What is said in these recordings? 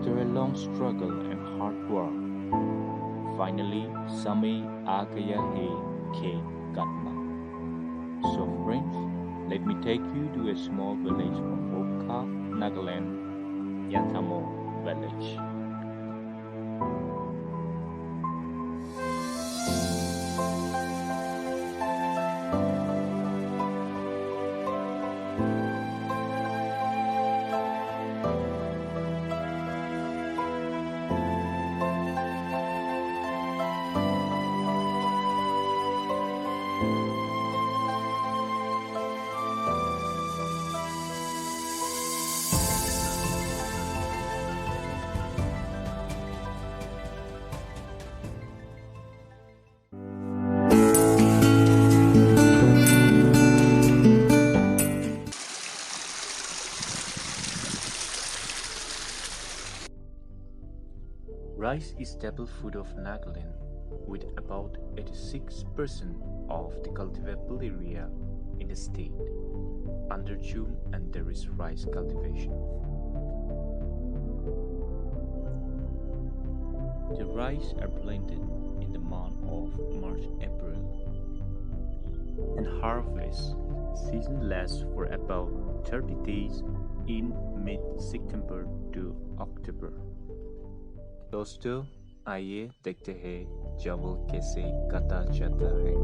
After a long struggle and hard work, finally Sami आ गया है ke Gatma. So friends, let me take you to a small village from Wokha Nagaland, Yathamo village. Rice is staple food of Nagaland, with about 86% of the cultivable area in the state under June, and there is rice cultivation. The rice are planted in the month of March-April, and harvest season lasts for about 30 days in mid-September to October. दोस्तों आइए देखते हैं चावल कैसे काटा जाता है।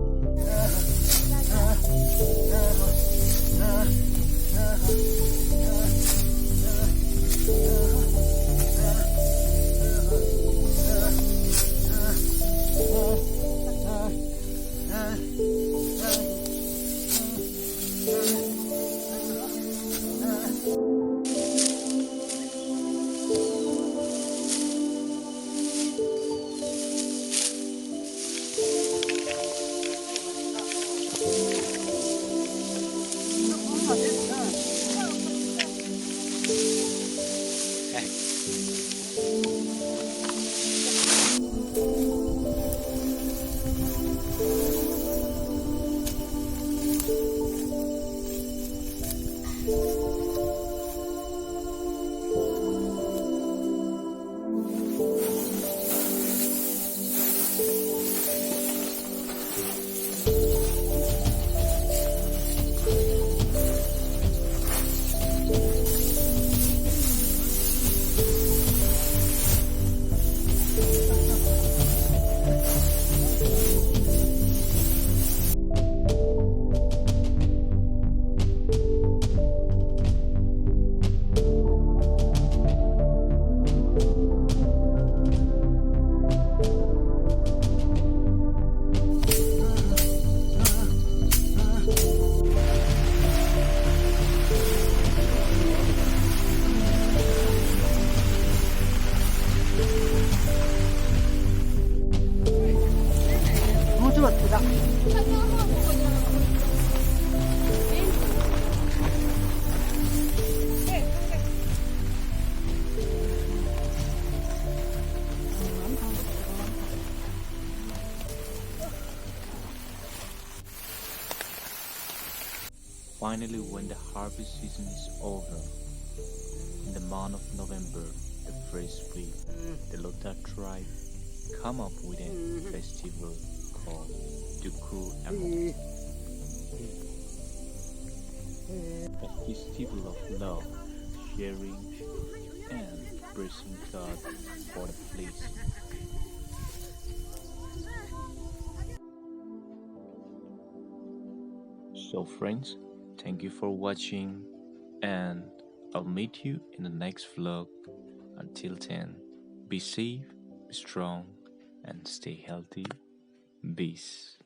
Finally, when the harvest season is over, in the month of November, the fresh spring, the Lota tribe come up with a festival called Duku Amo, a festival of love, sharing, and praising God for the place. So friends, thank you for watching, and I'll meet you in the next vlog. Until then, be safe, be strong, and stay healthy. Peace.